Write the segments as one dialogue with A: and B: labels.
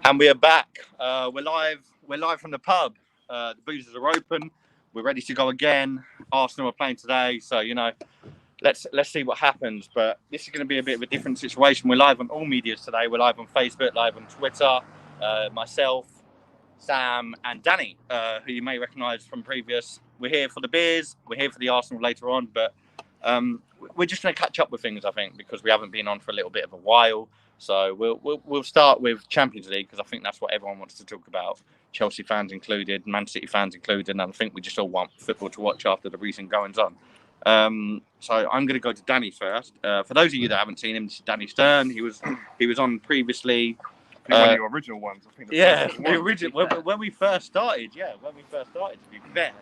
A: And we are back. We're live. We're live from the pub. The boozers are open. We're ready to go again. Arsenal are playing today, so let's see what happens. But this is going to be a bit of a different situation. We're live on all medias today. We're live on Facebook, live on Twitter. Myself, Sam, and Danny, who you may recognise from previous. We're here for the beers. We're here for the Arsenal later on, but we're just going to catch up with things, I think, because we haven't been on for a little bit of a while. So we'll start with Champions League because I think that's what everyone wants to talk about. Chelsea fans included, Man City fans included, and I think we just all want football to watch after the recent goings on. So I'm going to go to Danny first. For those of you that haven't seen him, this is Danny Stern. He was on previously.
B: One of the original ones, I think.
A: The original when we first started. Yeah, when we first started. To be fair,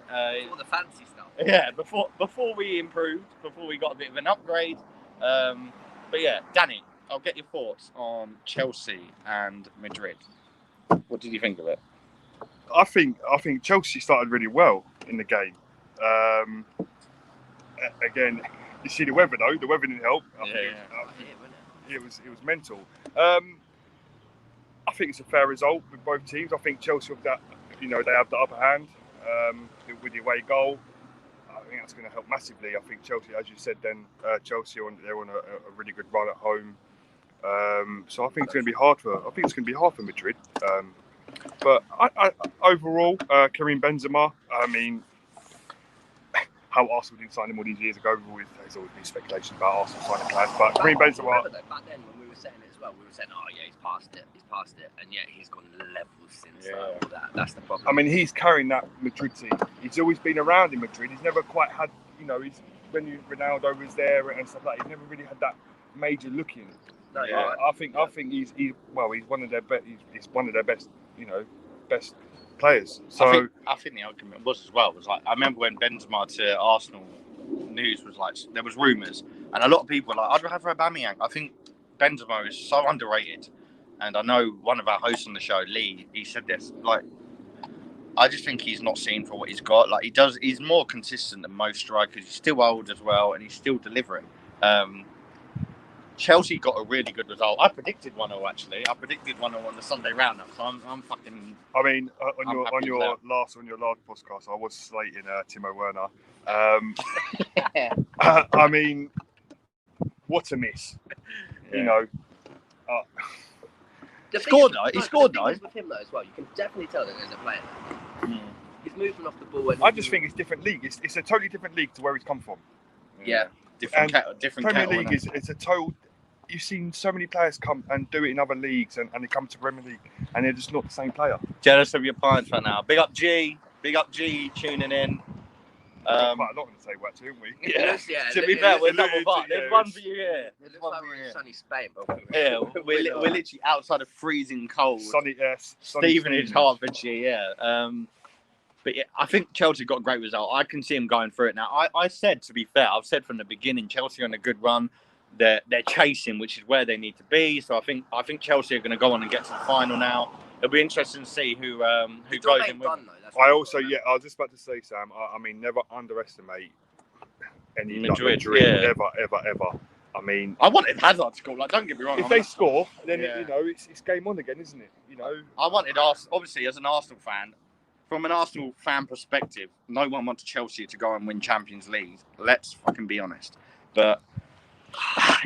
C: before the fancy stuff.
A: Yeah, before we improved, before we got a bit of an upgrade. But yeah, Danny, I'll get your thoughts on Chelsea and Madrid. What did you think of it?
B: I think Chelsea started really well in the game. Again, you see the weather though. The weather didn't help. It was mental. I think it's a fair result with both teams. I think Chelsea have that, they have the upper hand with the away goal. I think that's going to help massively. I think Chelsea, as you said, Chelsea they're on a really good run at home. So I think it's going to be hard for Madrid. But overall, Karim Benzema. I mean, how Arsenal didn't sign him all these years ago. There's always been speculation about Arsenal signing players, but Karim Benzema.
C: Remember though, back then when we were saying it as well, we were saying, "Oh yeah, he's past it," and yet he's gone levels since. All that. That's the problem.
B: I mean, he's carrying that Madrid team. He's always been around in Madrid. He's never quite had, when Ronaldo was there and stuff like that. He's never really had that major look in.
C: No,
B: I think he's one of their he's one of their best best players. So
A: I think the argument was as well. Was like I remember when Benzema to Arsenal news was like there was rumours and a lot of people were like I'd rather Aubameyang. I think Benzema is so underrated, and I know one of our hosts on the show, Lee, he said this. Like I just think he's not seen for what he's got. Like he's more consistent than most strikers. He's still old as well, and he's still delivering. Chelsea got a really good result. I predicted 1-0 actually. I predicted 1-0 on the Sunday roundup. So I'm fucking.
B: I mean, on your last podcast, I was slating Timo Werner. I mean, what a miss!
C: Yeah.
A: He scored though.
C: With him though as well, you can definitely tell that there's a player. He's moving off the ball.
B: I just think it's a different league. It's a totally different league to where he's come from.
C: Yeah.
A: Different
B: Premier League it's a total. You've seen so many players come and do it in other leagues, and they come to Premier League, and they're just not the same player.
A: Jealous of your pints right now. Big up G tuning in.
B: Quite a lot in the table, actually, haven't we?
A: Yeah. To be fair, we're double part. There's one for you here.
C: It looks like we're in sunny Spain, but
A: yeah, we're literally outside of freezing cold.
B: Sunny
A: Stevenage, Hertfordshire, yeah. But yeah, I think Chelsea got a great result. I can see them going through it now. I said, to be fair, I've said from the beginning, Chelsea are on a good run. They're chasing, which is where they need to be. So I think Chelsea are going to go on and get to the final now. It'll be interesting to see who goes in with.
B: I was just about to say, Sam. I mean, never underestimate any Madrid. Ever. I mean,
A: I wanted Hazard to score. Like, don't get me wrong.
B: If they score, then it's game on again, isn't it?
A: I wanted Arsenal. Obviously, as an Arsenal fan. From an Arsenal fan perspective, no one wants Chelsea to go and win Champions League. Let's fucking be honest. But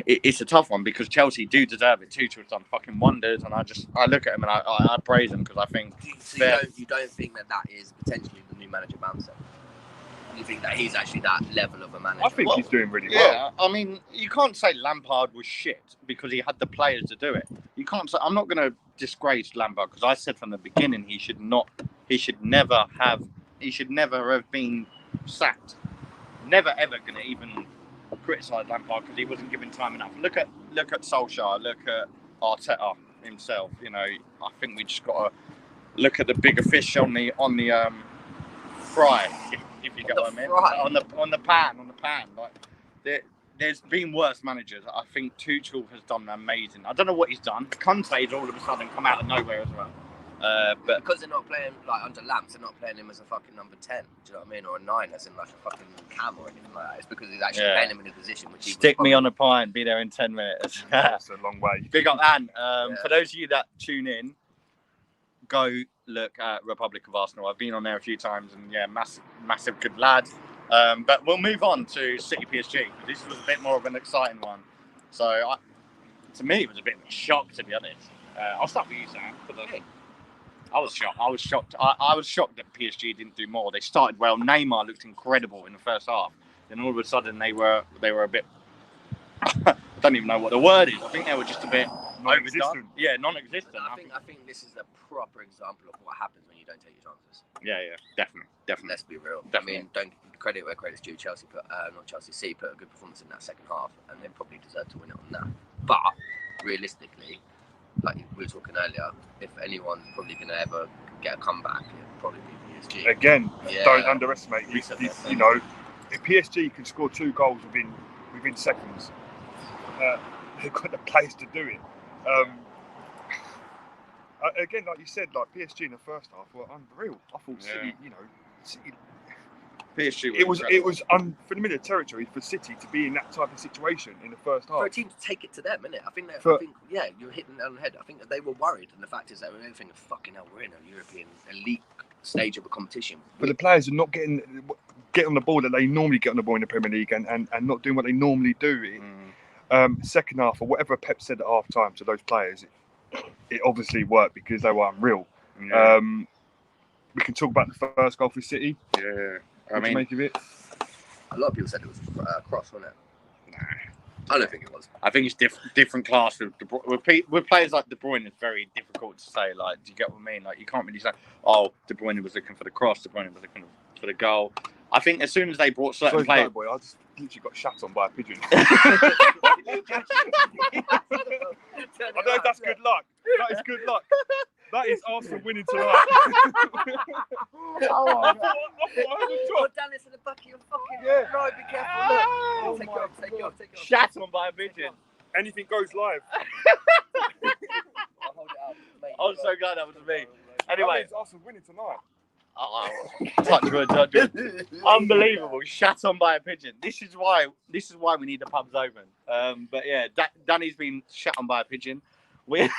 A: it's a tough one because Chelsea do deserve it. Tuchel's done fucking wonders, and I look at him and I praise him because I think.
C: So you don't think that is potentially the new manager Bamsa? You think that he's actually that level of a manager?
B: I think he's doing really well.
A: Yeah, I mean, you can't say Lampard was shit because he had the players to do it. You can't say. I'm not going to disgrace Lampard because I said from the beginning he should never have been sacked. Never ever going to even criticise Lampard because he wasn't given time enough. Look at Solskjaer. Look at Arteta himself. I think we just got to look at the bigger fish on the fry. If you get what I mean, on the pan. Like there's been worse managers. I think Tuchel has done amazing. I don't know what he's done. Conte's all of a sudden come out of nowhere as well. But
C: because they're not playing like under Lamps, they're not playing him as a fucking number 10. Do you know what I mean? Or a 9, as in like a fucking cam or anything like that. It's because he's actually playing him in a position which he
A: stick me on a pint. Be there in 10 minutes.
B: That's a long way.
A: Big up, Anne. For those of you that tune in. go look at Republic of Arsenal. I've been on there a few times, and yeah, massive good lad. But we'll move on to City PSG. This was a bit more of an exciting one. So to me, it was a bit of a shock, to be honest. I'll start with you, Sam. I was shocked. I was shocked that PSG didn't do more. They started well. Neymar looked incredible in the first half. Then all of a sudden, they were a bit. I don't even know what the word is. I think they were just a bit overdone. Yeah, non-existent.
C: I think this is a proper example of what happens when you don't take your chances.
A: Yeah, definitely.
C: Let's be real.
A: Definitely.
C: I mean, don't credit where credit's due. City put a good performance in that second half, and they probably deserved to win it on that. But realistically, like we were talking earlier, if anyone's probably going to ever get a comeback, it'll probably be PSG.
B: Again, don't underestimate. You know, if PSG can score 2 goals within seconds, they've got the players to do it. Again, like you said, like PSG in the first half were unreal. I thought City, City.
A: PSG
B: It was unfamiliar territory for City to be in that type of situation in the first half.
C: For a team to take it to them, innit? I think you're hitting it on the head. I think that they were worried, and the fact is that they were thinking, fucking hell, we're in a European elite stage of a competition.
B: But the players are not getting on the ball that they normally get on the ball in the Premier League, and not doing what they normally do. Second half, or whatever Pep said at half time to those players, it obviously worked because they were unreal.
A: Yeah.
B: We can talk about the first goal for City.
A: Yeah.
B: What do you make of it?
C: A lot of people said it was a cross, wasn't it?
A: Nah.
C: I don't think it was.
A: I think it's different class with players like De Bruyne. It's very difficult to say. Like, do you get what I mean? Like, you can't really say, "Oh, De Bruyne was looking for the cross. De Bruyne was looking for the goal." I think as soon as they brought certain players,
B: boy, I just literally got shat on by a pigeon.
A: I
B: don't know if that's good luck. That is good luck. That is Arsenal winning tonight.
C: Oh, Dan, it's in the back of your fucking right. Be careful. Look. Take it off.
A: shat on by a pigeon.
B: Anything goes live.
C: I'll hold it up, mate.
A: I'm so glad that was me. Anyway,
B: it's Arsenal winning tonight.
A: Touch wood. Unbelievable. Shat on by a pigeon. This is why we need the pubs open. But yeah, Danny's been shat on by a pigeon. We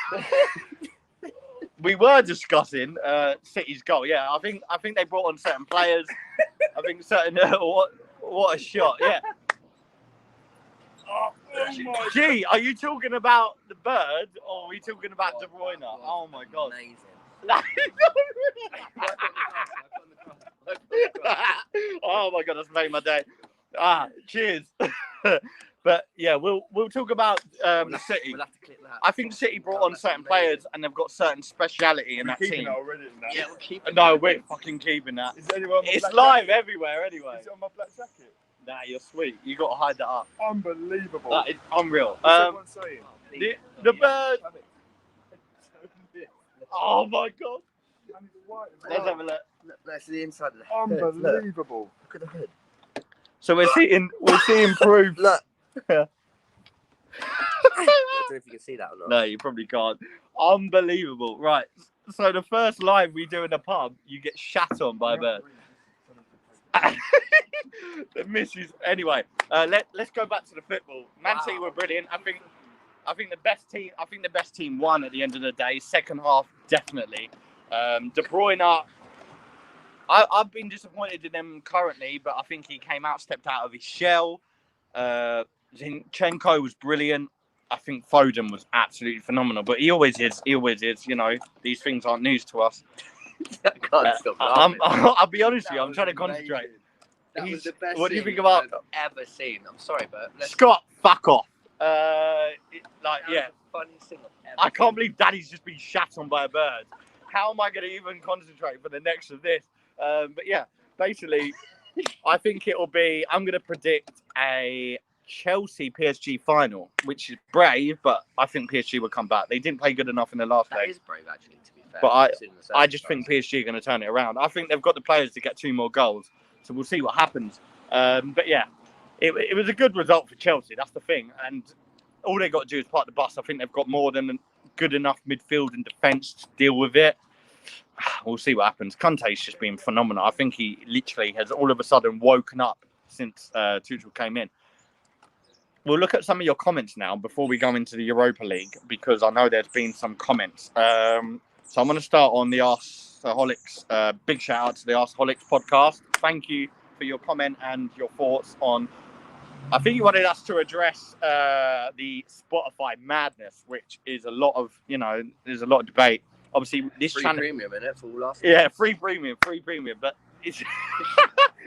A: were discussing City's goal. Yeah, I think they brought on certain players. I think certain what a shot. Yeah.
B: Oh my
A: Gee, are you talking about the bird or are we talking about De Bruyne? Oh my god.
C: Amazing.
A: Oh my god, that's made my day. Cheers. But yeah, we'll talk about City.
C: We'll have to clip that.
A: I think City brought on certain players and they've got certain speciality in that team.
B: Already in that.
C: Yeah, we'll keep it.
A: No, we're fucking keeping that.
B: Is anyone on my
A: It's
B: black
A: live
B: jacket?
A: everywhere anyway.
B: Is it on my black jacket?
A: Nah, you're sweet. You got to hide that up.
B: Unbelievable.
A: That is unreal.
B: What's everyone saying?
A: The bird. Oh my god. Let's have a look.
C: That's the inside of the head.
B: Unbelievable.
C: Look at the head.
A: So we're seeing proof.
C: Look. I don't know if you can see that or not.
A: No, you probably can't. Unbelievable. Right. So the first live we do in a pub, you get shat on by a bird. The missus. Anyway, let's go back to the football. Man City were brilliant. I think the best team won at the end of the day. Second half, definitely. De Bruyne. I've been disappointed in them currently, but I think he stepped out of his shell. Zinchenko was brilliant. I think Foden was absolutely phenomenal, but he always is. You know, these things aren't news to us.
C: I can't stop laughing.
A: I'll be honest with you. I'm trying to concentrate.
C: That was the best
A: what do you
C: thing
A: think about
C: I've ever seen? I'm sorry, but
A: Scott? Fuck off.
C: That was the funniest thing I've ever
A: I can't
C: seen.
A: believe Daddy's just been shat on by a bird. How am I going to even concentrate for the next of this? But yeah, basically, I think it'll be. I'm going to predict a Chelsea PSG final, which is brave, but I think PSG will come back. They didn't play good enough in the last
C: That
A: leg.
C: is brave, actually, to be fair.
A: But I just think PSG are going to turn it around. I think they've got the players to get 2 more goals, so we'll see what happens. But yeah, it was a good result for Chelsea. That's the thing, and all they got to do is park the bus. I think they've got more than good enough midfield and defence to deal with it. We'll see what happens. Conte's just been phenomenal. I think he literally has all of a sudden woken up since Tuchel came in. We'll look at some of your comments now before we go into the Europa League, because I know there's been some comments. So I'm going to start on the Arseholics. Big shout out to the Arseholics podcast. Thank you for your comment and your thoughts on. I think you wanted us to address the Spotify madness, which is a lot of, there's a lot of debate. Obviously, this
C: free
A: channel.
C: Premium in it for all us.
A: Yeah, free premium. But it's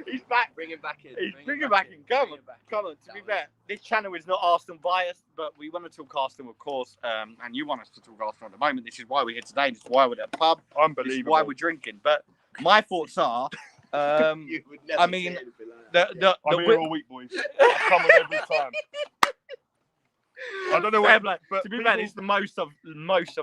A: he's back.
C: Bring him back in.
A: He's bringing back in. Come on. To be fair, this channel is not Arsenal biased, but we want to talk Arsenal, of course. And you want us to talk Arsenal at the moment. This is why we're here today. This is why we're at the pub.
B: Unbelievable.
A: This is why we're drinking. But my thoughts are,
C: You would never
A: I mean,
C: say anything like that.
A: I'm
B: here all week, boys. I come on every time. I don't know what. But
A: to be fair, it's the most of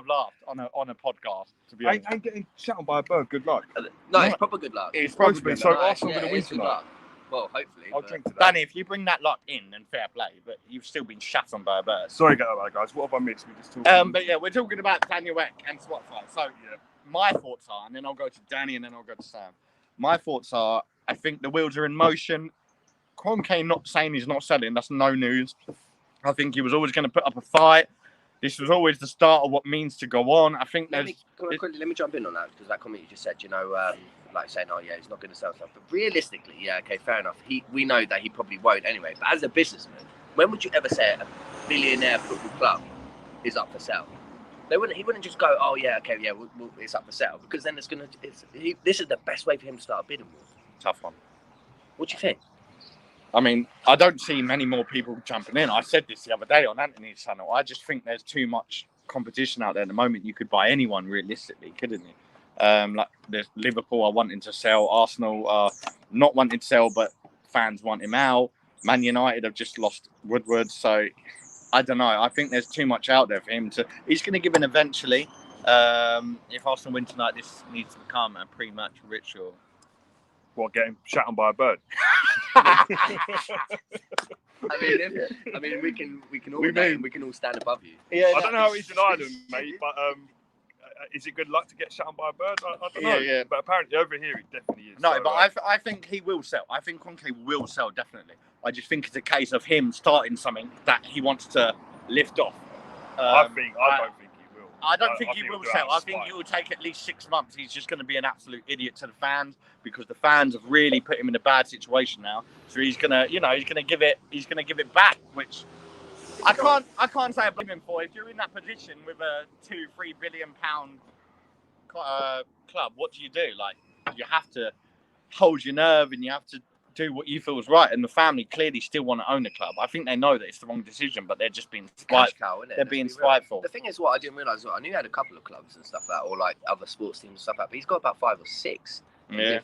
A: laughed on a podcast. To be honest,
B: ain't getting shot on by a bird. Good luck.
C: No, it's proper good luck.
A: It's
B: Supposed
A: probably
B: to be. So
C: No,
B: Arsenal
C: yeah,
B: going to win
C: it's good
B: tonight.
C: luck. Well, hopefully.
B: I'll
C: but-
B: drink to that.
A: Danny, if you bring that luck in, then fair play. But you've still been shot on by a bird.
B: Sorry, guys. What have I missed? We just talking.
A: But yeah, we're talking about Daniel Eck and Spotify. So yeah, my thoughts are, and then I'll go to Danny, and then I'll go to Sam. My thoughts are, I think the wheels are in motion. Kroenke not saying he's not selling. That's no news. I think he was always going to put up a fight. This was always the start of what means to go on. I think
C: Let me jump in on that, because that comment you just said, like saying, oh yeah, he's not going to sell stuff. But realistically, yeah, okay, fair enough. We know that he probably won't anyway. But as a businessman, when would you ever say a billionaire football club is up for sale? He wouldn't just go, oh yeah, okay, yeah, it's up for sale, because then this is the best way for him to start a bidding war.
A: tough one.
C: What do you think?
A: I mean, I don't see many more people jumping in. I said this the other day on Anthony's channel. I just think there's too much competition out there at the moment. You could buy anyone realistically, couldn't you? Like there's Liverpool are wanting to sell, Arsenal are not wanting to sell, but fans want him out. Man United have just lost Woodward, so I don't know. I think there's too much out there for him to. He's going to give in eventually. If Arsenal win tonight, this needs to become a pre-match ritual.
B: What, getting shot on by a bird?
C: I mean, we can all stand above you.
A: Yeah,
B: I don't know how it is in Ireland, mate, but is it good luck to get shot on by a bird? I don't know.
A: Yeah.
B: But apparently over here it definitely is.
A: No,
B: so,
A: but I think he will sell. I think Kroenke will sell, definitely. I just think it's a case of him starting something that he wants to lift off.
B: I don't think he will.
A: I don't think he will
B: he'll do
A: sell.
B: it out
A: I
B: of
A: think
B: spite.
A: it will take at least 6 months. He's just going to be an absolute idiot to the fans, because the fans have really put him in a bad situation now. So he's gonna give it back, which I can't say I blame him for. If you're in that position with a £2-3 billion club, what do? Like, you have to hold your nerve and you have to do what you feel is right. And the family clearly still want to own the club. I think they know that it's the wrong decision, but they're just being spiteful. They're being spiteful.
C: The thing is, what I didn't realise, I knew he had a couple of clubs and stuff like that, or like other sports teams and stuff like that, but he's got about 5 or 6 in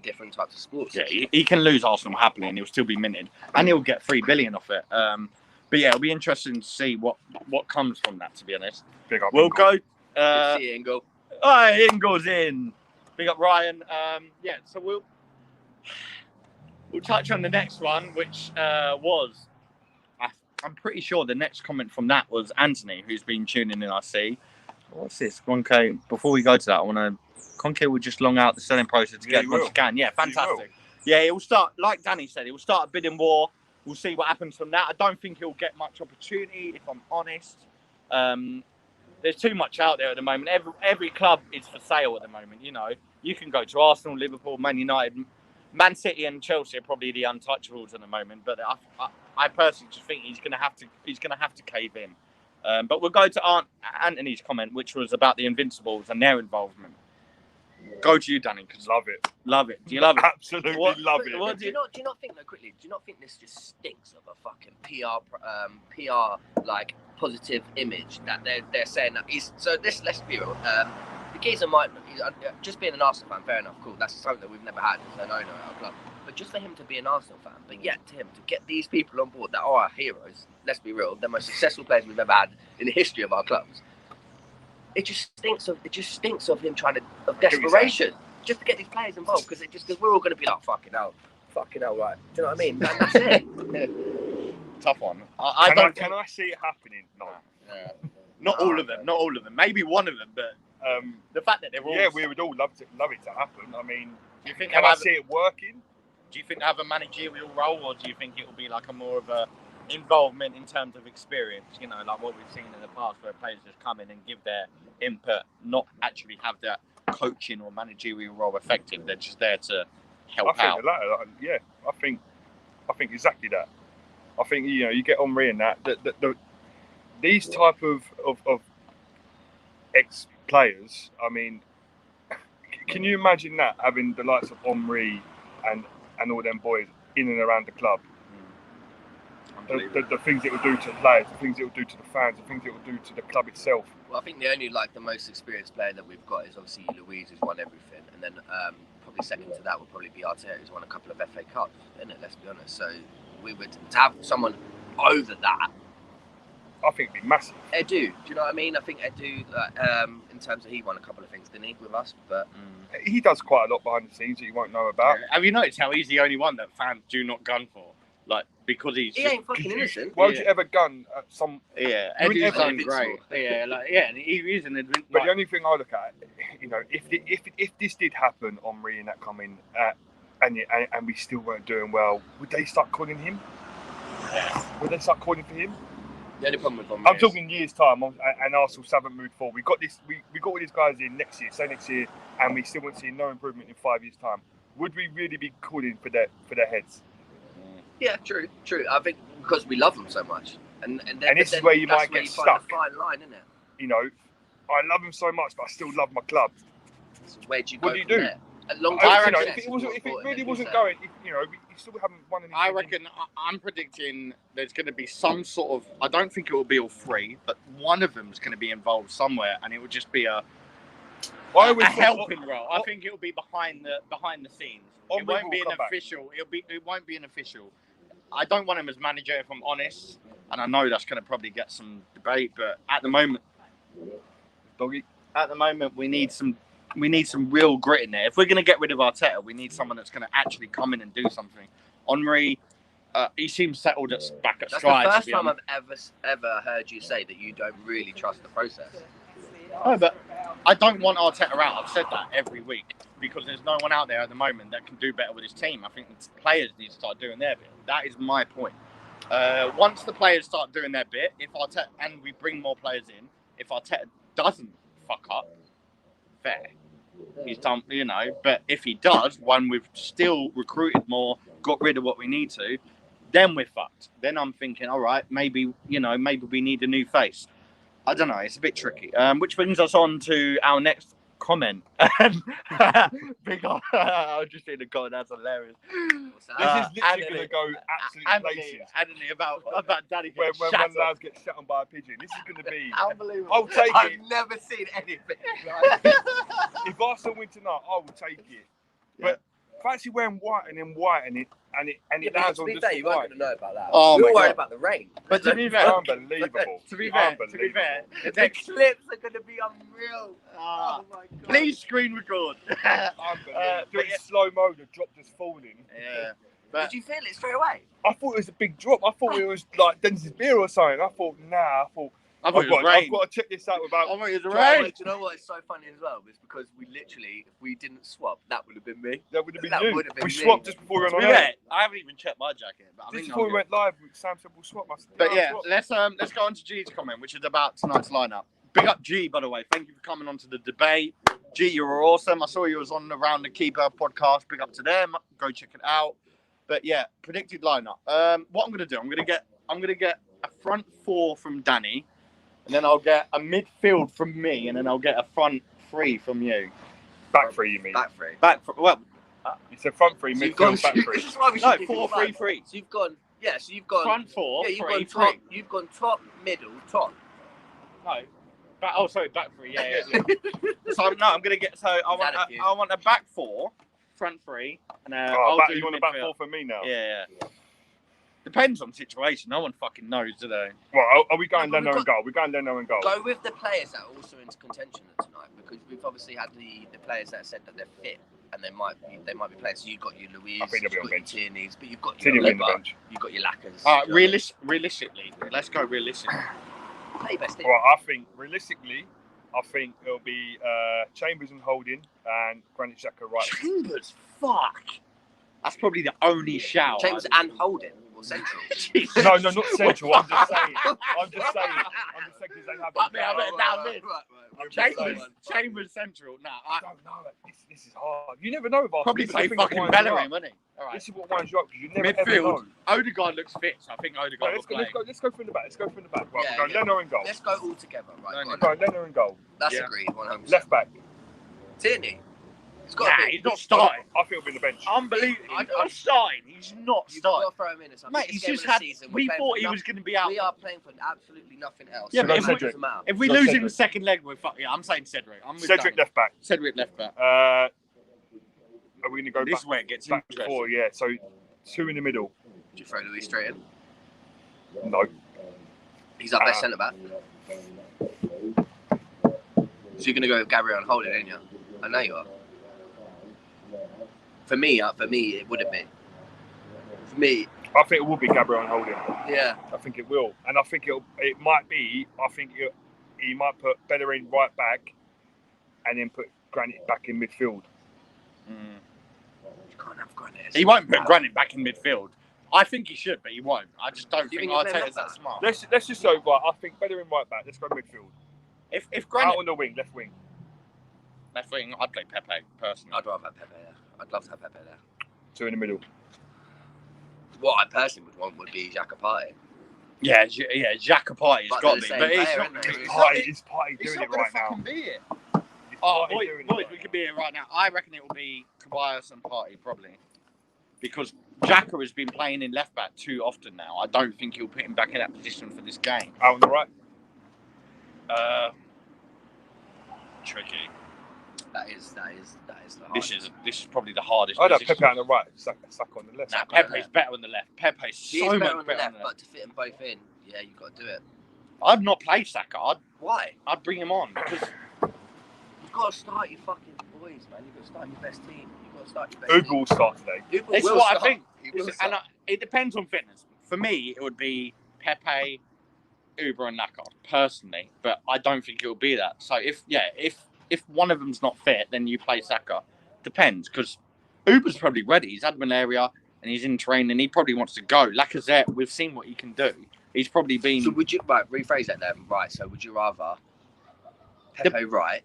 C: different types of sports.
A: Yeah, he can lose Arsenal happily and he'll still be minted, and he'll get $3 billion off it. But yeah, it'll be interesting to see what comes from that, to be honest.
B: Big up
A: We'll
B: Ingle.
A: go.
C: See Ingle.
A: Ingle's in. Big up Ryan. So we'll touch on the next one, which was, I'm pretty sure the next comment from that was Anthony, who's been tuning in, I see. What's this? Kroenke, before we go to that, Kroenke will just long out the selling process to get as much as he can. Yeah, fantastic. Yeah, he'll start, like Danny said, he'll start a bidding war. We'll see what happens from that. I don't think he'll get much opportunity, if I'm honest. There's too much out there at the moment. Every club is for sale at the moment. You know, you can go to Arsenal, Liverpool, Man United, Man City, and Chelsea are probably the untouchables at the moment. But I personally just think he's going to have to cave in. But we'll go to Anthony's comment, which was about the Invincibles and their involvement. Go to you, Danny, because
B: Love it.
A: love it. Do you love it?
B: Absolutely love it.
C: Do you not think, though, quickly? Do you not think this just stinks of a fucking PR like positive image that they're saying that he's so this? Let's be real. The geezer might just being an Arsenal fan. Fair enough, cool. That's something that we've never had as an owner at our club. But just for him to be an Arsenal fan, but yet to him to get these people on board that are our heroes. Let's be real. The most successful players we've ever had in the history of our clubs. It just stinks of him trying to desperation just to get these players involved, because we're all going to be like fucking hell, right? Do you know what I mean? That's it.
A: Tough one.
B: Can I see it happening? No.
A: Not all of them. Maybe one of them, but the fact that they're all.
B: Yeah, we would all love it to happen. I mean,
A: do you think
B: can I see it working?
A: Do you think they have a managerial role, or do you think it will be like a more of a involvement in terms of experience. You know, like what we've seen in the past, where players just come in and give their input, not actually have that coaching or managerial role effective. They're just there to help out.
B: The latter, yeah, I think exactly that. I think you get Henry and that these type of ex players. I mean, can you imagine that, having the likes of Henry and all them boys in and around the club? The things it will do to the players, the things it will do to the fans, the things it will do to the club itself.
C: Well, I think the only the most experienced player that we've got is obviously Luiz, who's won everything, and then probably second to that would probably be Arteta, who's won a couple of FA Cups, isn't it? Let's be honest. So we would to have someone over that.
B: I think it'd be massive.
C: Edu, do you know what I mean? I think Edu, in terms of he won a couple of things, didn't he, with us? But
B: he does quite a lot behind the scenes that you won't know about.
A: Yeah. Have you noticed how he's the only one that fans do not gun for? Like, because he
C: ain't fucking innocent.
B: Why would you ever gun at some?
A: Yeah, Edu's done great. And he is an adventure.
B: But the only thing I look at, if this did happen, Henry and that coming, and we still weren't doing well, would they start calling him?
A: Yeah.
B: Would they start calling for him?
C: The only problem with Henry
B: I'm talking years' time, and Arsenal haven't moved forward. We got all these guys in next year, and we still won't see no improvement in 5 years' time. Would we really be calling for their heads?
C: Yeah, true. I think because we love them so much, and
B: this is where you might get stuck.
C: Find a fine line, isn't it?
B: You know, I love them so much, but I still love my club.
C: So where do you go?
B: What do you do? If it really wasn't going, we still haven't won anything.
A: I reckon I'm predicting there's going to be some sort of. I don't think it will be all three, but one of them is going to be involved somewhere, and it will just be a helping role. I think it will be behind the scenes. It won't be an official. It won't be an official. I don't want him as manager, if I'm honest, and I know that's going to probably get some debate. But at the moment, we need some real grit in there. If we're going to get rid of Arteta, we need someone that's going to actually come in and do something. Henry, he seems settled back at stride.
C: That's the first time I've ever heard you say that you don't really trust the process.
A: No, but I don't want Arteta out. I've said that every week because there's no one out there at the moment that can do better with his team. I think the players need to start doing their bit. That is my point. Once the players start doing their bit, if Arteta and we bring more players in, if Arteta doesn't fuck up, fair. He's done, but if he does, when we've still recruited more, got rid of what we need to, then we're fucked. Then I'm thinking, all right, maybe we need a new face. I don't know. It's a bit tricky. Which brings us on to our next comment. Big on. I was just in the comment. That's hilarious.
B: This is literally going to go absolutely places.
A: Anthony, about Daddy
B: when
A: shattered.
B: lads get shut on by a pigeon. This is going to be
A: unbelievable.
B: I'll take it.
C: I've never seen anything.
B: If Arsenal win tonight, I will take it. But fancy wearing white and it lands on just
C: you
B: white.
C: weren't going to know about that.
A: Oh,
C: we were worried about the rain.
A: But to be fair,
B: unbelievable.
A: To be fair,
C: the clips are going to be unreal.
A: Oh
C: my God.
A: Please screen record.
B: Unbelievable. Doing slow mo, the drop just falling.
A: Yeah. But
C: did you feel it straight away?
B: I thought it was a big drop. I thought it was like Dennis's beer or something. I thought
A: I've got
B: to check this out without.
A: I thought it was
C: Right.
A: rain.
C: Do you know what is so funny as well? It's because we literally, if we didn't swap, that would have been me.
B: That would have been
C: That
B: you.
C: would have been
B: We
C: me.
B: swapped just before we went on air.
A: Yeah, I haven't even checked my jacket, but I
B: Just
A: think
B: before we went live, Sam said we'll swap.
A: But yeah, let's go on to G's comment, which is about tonight's lineup. Big up G, by the way. Thank you for coming on to the debate. G, you were awesome. I saw you was on the Round the Keeper podcast. Big up to them. Go check it out. But yeah, predicted lineup. What I'm gonna do, I'm gonna get a front four from Danny, and then I'll get a midfield from me, and then I'll get a front three from you.
B: Back three, you mean?
C: Back three.
A: Well,
B: You said front three,
C: So you've
B: midfield,
C: gone-
B: back three.
C: This is why we
A: no,
C: should do
A: 4-3-3.
C: So you've gone. Yeah. So you've gone.
A: Front four,
C: Yeah, you've
A: three,
C: gone top.
A: three.
C: You've gone top, middle, top.
A: No. Back three. Yeah. So I'm gonna get. So I want a back four, front three, and
B: You want a back four for me now?
A: Yeah. Depends on situation. No one fucking knows, do they?
B: Well, are we going
C: No, but
B: Leno
C: we've
B: and goal? We're going Leno and goal.
C: Go with the players that are also into contention tonight, because we've obviously had the players that said that they're fit and they might be playing. So you've got your Louise,
B: I think they'll be
C: you've
B: on
C: got your
B: bench.
C: Tierney's, but you've got
B: Tierney
C: your
B: will be on the
C: Liver,
B: bench.
C: you've got your Lackers.
A: Realistically, let's go realistically.
C: Play best team.
B: Well, I think realistically, it'll be Chambers and Holding and Granit Xhaka right.
A: Chambers, fuck. That's probably the only shout.
C: Chambers and Holding. or central?
B: No, not central. I'm just saying because they have.
A: Fuck me, I better down this.
C: Right.
A: Chambers Central. Nah,
B: I don't know. This is hard. You never know with Arsenal.
A: probably
B: This is the
A: play
B: thing that
A: fucking
B: winds you
A: Bellerin,
B: up.
A: wouldn't he? All right.
B: This is what winds you up because you never ever know.
A: Midfield. Odegaard looks fit, so I think Odegaard
B: Right,
A: will play.
B: let's go from the back. Let's go from the back. Right,
C: Yeah,
B: we're going
C: yeah.
B: Leno in goal.
C: Let's go all together, right?
A: Leno.
C: Go on.
B: Go Leno in goal.
C: That's
A: Yeah.
C: agreed, 100%.
B: Left back.
C: Tierney. He's got
A: Nah,
C: to be.
A: he's not starting.
B: I think he'll be the bench.
A: Unbelievable. He's not starting. He's not
C: You've
A: starting.
C: got to throw him in or something.
A: Mate,
C: This
A: he's
C: game
A: just
C: of the
A: had.
C: season,
A: We
C: we're playing
A: thought
C: for
A: he was
C: nothing.
A: going to be out.
C: We are playing for absolutely nothing else.
A: Yeah,
B: So
A: but
B: go
A: if
B: Cedric.
A: if we
B: Go
A: lose in
B: Cedric.
A: the second leg, we're fucking. I'm saying Cedric. I'm with
B: Cedric
A: Danny.
B: left back.
A: Cedric left back.
B: Are we going to go
A: This
B: back?
A: is where it gets
B: Back
A: interesting.
B: 4, yeah. So 2 in the middle.
C: Did you throw Luis straight in?
B: No.
C: He's our best centre back. So you're going to go with Gabriel and Holding, ain't you? I know you are. For me, it wouldn't be. For me,
B: I think it will be Gabriel and Holding.
C: yeah.
B: I think it will. And I think it might be, he might put Bellerin right back and then put Granit back in midfield.
C: You can't have Granit.
A: He won't put Granit back in midfield. I think he should, but he won't. I just don't
C: You
A: think
C: think he'll play
A: Arteta's that
C: left
A: smart.
B: Let's just go, right, I think Bellerin right back. Let's go midfield.
A: If
B: Out
A: Granit
B: on the wing, left wing.
A: left wing, I'd play Pepe personally.
C: I'd rather have Pepe there. I'd love to have Pepe there.
B: 2 in the middle.
C: What I personally would want would be Xhaka Partey.
A: Yeah, Xhaka Partey's
C: But
A: got
C: they're
A: to
C: the
A: be,
C: same
A: but it's
C: player,
A: not.
C: isn't it?
B: It's Partey
A: It's
B: doing
A: not
B: it
A: gonna
B: right now.
A: fucking be it.
B: It's
A: Oh,
B: Partey
A: boys,
B: doing it
A: we
B: right
A: could be here right now. I reckon it will be Caballas and Partey probably, because Xhaka has been playing in left back too often now. I don't think he'll put him back in that position for this game.
B: Out on the right.
A: Tricky.
C: That is the hard.
A: This is probably the hardest.
B: I'd have
A: position.
B: Pepe on the right, Saka on the left.
A: Nah,
C: Saka on the
A: Pepe's
C: left.
A: better on the left. Pepe's
C: He
A: so
C: is
A: much
C: better on the
A: better
C: left,
A: on the left.
C: but to fit them both in, yeah, you've got to do it.
A: I'd not play Saka.
C: Why?
A: I'd bring him on because
C: You've got to start your fucking boys, man. You've got to start your best team. You've got to start your best
B: Uber
C: team.
B: will start today.
C: Uber
A: this is
C: will
A: what I
C: start.
A: think.
C: He will
A: And
C: start.
A: it depends on fitness. For me, it would be Pepe, Uber, and Naka personally, but I don't think it will be that. So if one of them's not fit, then you play Saka. Depends, because Uber's probably ready. He's had malaria and he's in training. He probably wants to go. Lacazette, we've seen what he can do. He's probably been.
C: So would you rephrase that then? Right. So would you rather Pepe right,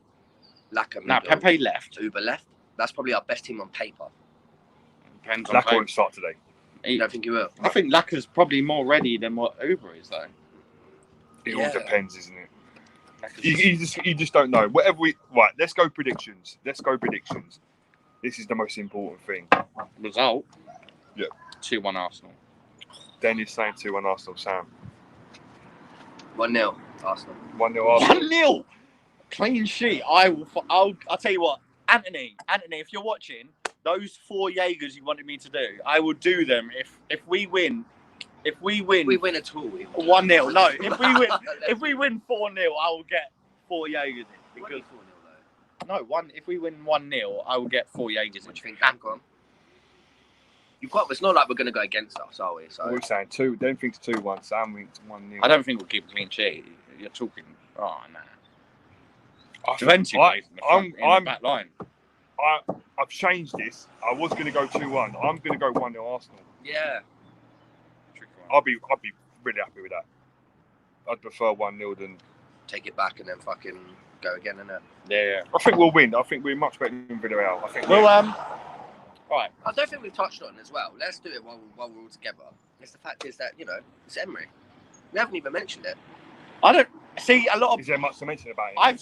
C: Laka middle,
A: No, Pepe left.
C: Uber left? That's probably our best team on paper.
A: Depends on
B: Laka
A: play.
B: won't start today.
C: You don't think you will?
A: I think Laka's probably more ready than what Uber is, though.
B: It
C: Yeah.
B: all depends, isn't it?
A: Laka's
B: You just don't know. Whatever right. Let's go predictions. This is the most important thing.
A: result.
B: Yeah.
A: 2-1 Arsenal.
B: Dan is saying 2-1 Arsenal. Sam
C: 1-0 Arsenal.
B: 1-0 Arsenal.
A: 1-0. Clean sheet. I'll tell you what, Anthony, if you're watching, those 4 Jaegers you wanted me to do, I will do them if we win. If we win,
C: We win at all. We will.
A: 1-0. No, if we win 4-0, I will get 4 Jaegers in.
C: Because
A: Because
C: 4-0 though.
A: if we win 1-0, I will get 4 Jaegers in.
C: What do you think? Go on. It's not like we're going to go against us, are we? So
B: We're saying 2. Dan thinks 2-1. Sam thinks 1-0.
A: I don't think we'll keep a clean sheet. You're talking. Oh no.
B: I-
A: Juventus
B: I-
A: in the back line.
B: I've changed this. I was going to go 2-1. I'm going to go 1-0 Arsenal.
C: yeah.
A: Tricky one.
B: I'll be really happy with that. I'd prefer 1-0 than.
C: Take it back and then fucking go again, innit?
A: Yeah.
B: I think we'll win. I think we're much better than Villarreal. I think.
A: Well, right.
C: I don't think we've touched on it as well. Let's do it while we're all together. It's the fact is that, it's Emery. We haven't even mentioned it.
A: I don't see a lot of.
B: Is there much to mention about it?
A: I've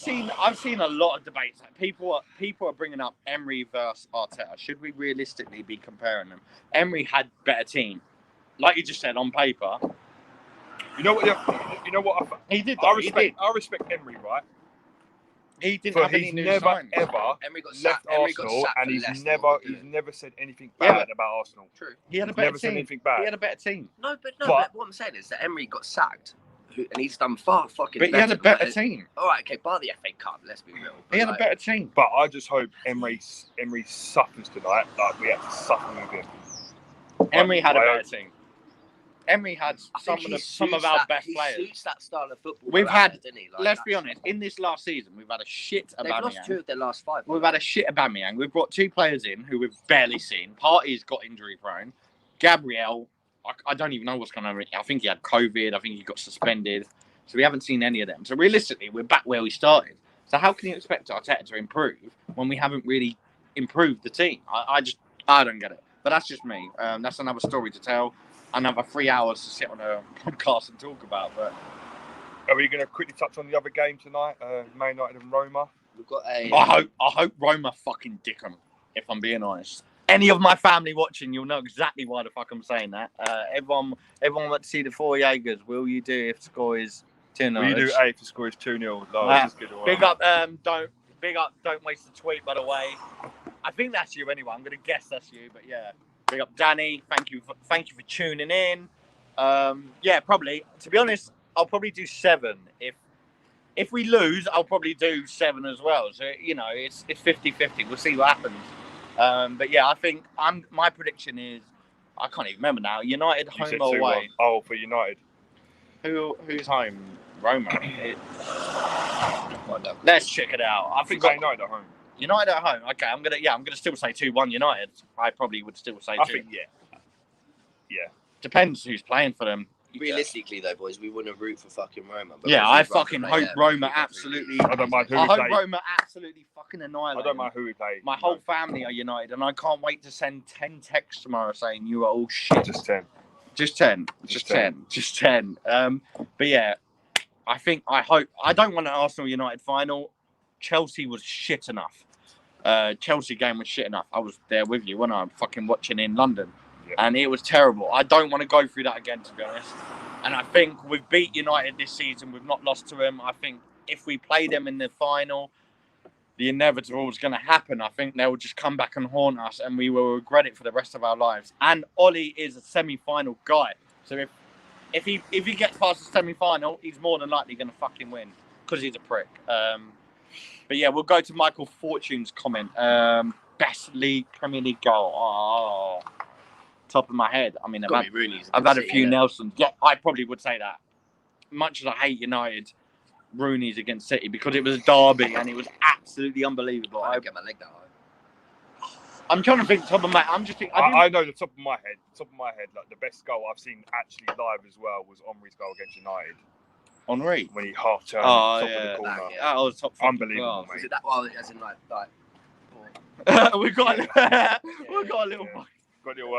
A: seen a lot of debates. Like people are bringing up Emery versus Arteta. Should we realistically be comparing them? Emery had better team, like you just said on paper.
B: You know what?
A: He did.
B: I
A: Though,
B: respect Emery, right?
A: He didn't
B: But
A: have any
B: he's
A: new
B: never
A: signs.
B: ever
C: Emery got
B: left
C: sacked. Emery got
B: Arsenal,
C: sacked
B: and
C: for
B: he's
C: Leicester
B: never
C: while doing it.
B: never said anything
A: Yeah,
B: bad about Arsenal.
C: True.
A: He had a
B: He's
A: better
B: never said
A: team.
B: anything
A: He
B: bad.
A: had a better team.
C: No,
B: But-
C: but what I'm saying is that Emery got sacked, and he's done far fucking
A: But he
C: better.
A: had a better team.
C: All right, okay, bar the FA Cup, let's be real.
A: He had a better team.
B: But I just hope Emery suffers tonight, like we had to suffer with him.
A: Emery had a
B: I
A: better
B: hope-
A: team. Emery had
C: I think he
A: some of
C: suits
A: our
C: that-
A: best
C: he
A: players.
C: suits that style of football.
A: We've
C: well,
A: had-
C: didn't he? Like,
A: Let's
C: that's-
A: be honest. In this last season, we've had a shit
C: They've lost 2
A: Aubameyang.
C: of their last 5.
A: We've had a shit Aubameyang. We've brought 2 players in who we've barely seen. Partey's got injury prone. Gabriel I don't even know what's going on. I think he had COVID. I think he got suspended. So we haven't seen any of them. So realistically, we're back where we started. So how can you expect Arteta to improve when we haven't really improved the team? I don't get it. But that's just me. That's another story to tell. Another 3 hours to sit on a podcast and talk about. But
B: are we going to quickly touch on the other game tonight? Man United and Roma.
C: We've got a.
A: I hope Roma fucking dick them, if I'm being honest. Any of my family watching, you'll know exactly why the fuck I'm saying that. Everyone wants to see the four Jaegers. Will you do if the score is 2-0?
B: Will you do A if the score is 2-0?
A: Big up, don't waste the tweet, by the way. I think that's you anyway. I'm going to guess that's you, but yeah. Big up, Danny. Thank you for tuning in. Yeah, probably. To be honest, I'll probably do 7. If we lose, I'll probably do 7 as well. So, you know, it's 50-50. We'll see what happens. But yeah, I think my prediction is, I can't even remember now. United home or away?
B: Oh, for United.
A: Who's home? Roma. Let's check it out. I think
B: United at home.
A: United at home. Okay, I'm gonna still say 2-1 United. I probably would still say 2.
B: I think yeah.
A: Depends who's playing for them.
C: Realistically, though, boys, we wouldn't root for fucking Roma. But
A: yeah, I fucking hope Roma absolutely.
B: I don't mind who we play.
A: I hope Roma absolutely fucking annihilate.
B: I don't mind who we play.
A: My whole family are United, and I can't wait to send 10 texts tomorrow saying you are all shit.
B: Just 10.
A: Just 10. Just 10. Just 10. But yeah, I hope. I don't want an Arsenal United final. Chelsea was shit enough. Chelsea game was shit enough. I was there with you when I'm fucking watching in London. Yeah. And it was terrible. I don't want to go through that again, to be honest. And I think we've beat United this season. We've not lost to them. I think if we play them in the final, the inevitable is going to happen. I think they'll just come back and haunt us, and we will regret it for the rest of our lives. And Ollie is a semi-final guy. So if he gets past the semi-final, he's more than likely going to fucking win because he's a prick. But yeah, we'll go to Michael Fortune's comment. Best Premier League goal. Oh, top of my head. I mean, I've had a few Nelsons. Yeah, I probably would say that. Much as I hate United, Rooney's against City because it was a derby and it was absolutely unbelievable.
C: I don't get my leg that high.
A: I'm trying to think top of my. I'm just thinking.
B: I know the top of my head. Like the best goal I've seen actually live as well was Henry's goal against United.
A: Henry
B: when he half turned top of the corner.
A: That was top.
B: Unbelievable, mate.
C: Is it that one as in like?
A: We've got a little.
B: Got a little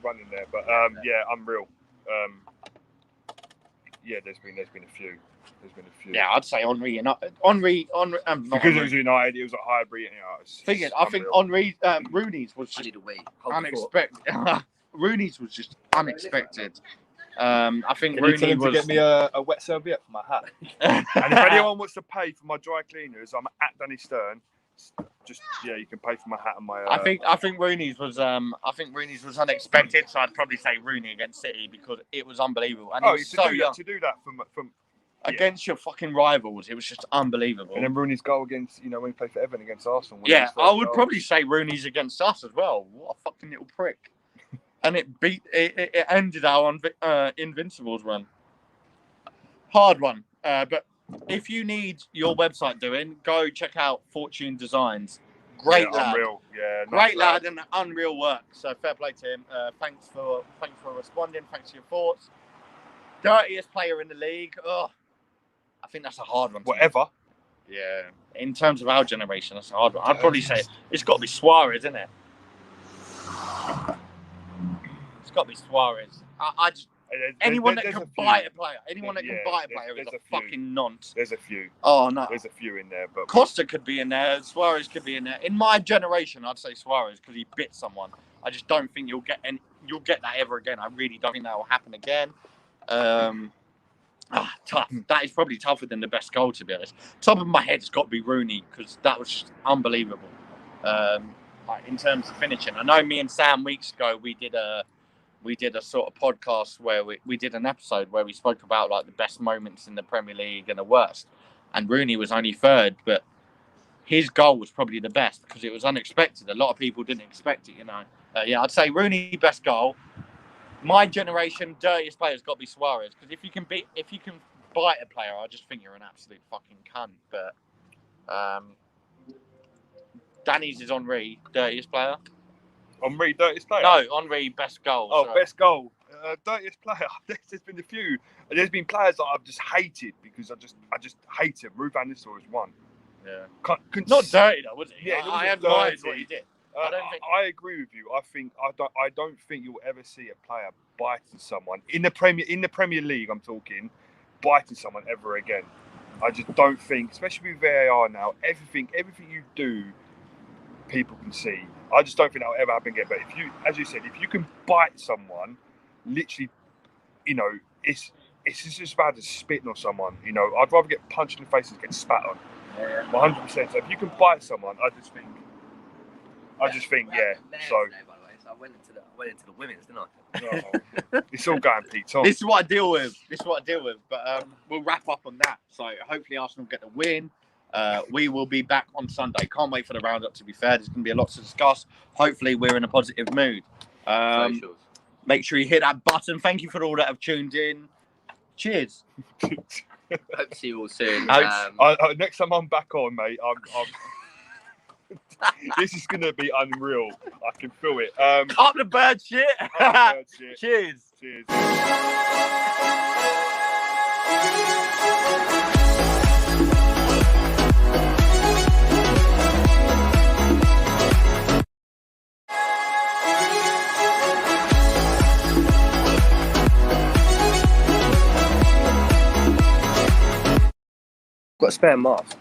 B: run in there, but yeah, unreal. Yeah, there's been a few.
A: Yeah, I'd say Henry United. Henry.
B: Because it was United, it was at Highbury.
A: I think Henry Rooney's was just unexpected. Rooney's was just unexpected. I think
B: Can
A: Rooney
B: was. To get me a wet serviette for my hat. And if anyone wants to pay for my dry cleaners, I'm at Danny Stern. Just you can pay for my hat and my.
A: I think Rooney's was unexpected, so I'd probably say Rooney against City because it was unbelievable. And he was so young.
B: To do that from
A: against your fucking rivals, it was just unbelievable.
B: And then Rooney's goal against when he played for Everton against Arsenal.
A: Yeah, I would probably say Rooney's against us as well. What a fucking little prick! And it ended our Invincibles run. Hard one, but. If you need your website doing, go check out Fortune Designs. Great lad.
B: Unreal. Yeah,
A: great lad and unreal work. So fair play to him. Thanks for responding. Thanks for your thoughts. Dirtiest player in the league. Oh, I think that's a hard one.
B: Whatever.
A: Yeah. In terms of our generation, that's a hard one. I'd probably say it's got to be Suarez, isn't it? It's got to be Suarez. Anyone that can buy a player is a fucking nonce.
B: There's a few.
A: Oh no,
B: there's a few in there, but
A: Costa could be in there. Suarez could be in there. In my generation, I'd say Suarez because he bit someone. I just don't think you'll get that ever again. I really don't think that will happen again. Tough. That is probably tougher than the best goal, to be honest. Top of my head, it's got to be Rooney because that was just unbelievable. In terms of finishing, I know me and Sam weeks ago we did a sort of podcast where we did an episode where we spoke about like the best moments in the Premier League and the worst. And Rooney was only third, but his goal was probably the best because it was unexpected. A lot of people didn't expect it, I'd say Rooney best goal. My generation dirtiest player's got to be Suarez because if you can bite a player, I just think you're an absolute fucking cunt. But Danny's is Henry, dirtiest player.
B: Henry, dirtiest player?
A: No, Henry, best goal.
B: Oh, so. Best goal. dirtiest player. There's been a few. And there's been players that I've just hated because I just hate him. Ruud van Nistelrooy is one.
A: Yeah.
B: Not
A: dirty though, was it?
B: Yeah,
A: I admired what he did.
B: I agree with you. I don't think you'll ever see a player biting someone in the Premier League. I'm talking biting someone ever again. I just don't think, especially with VAR now, everything you do, people can see. I just don't think that'll ever happen again. But if you, as you said, if you can bite someone, literally, it's just as bad as spitting on someone. I'd rather get punched in the face than get spat on. 100%. So if you can bite someone, I just think, yeah. So
C: I went into the women's, didn't I?
B: It's all going Pete on.
A: This is what I deal with. But we'll wrap up on that. So hopefully Arsenal get the win. We will be back on Sunday. Can't wait for the roundup, to be fair. There's going to be a lot to discuss. Hopefully we're in a positive mood. Make sure you hit that button. Thank you for all that have tuned in. Cheers.
C: Hope to see you all soon.
B: Next time I'm back on, mate, I'm this is going to be unreal. I can feel it.
A: Up the bird shit. Cheers.
B: Cheers.
C: Got a spare mask.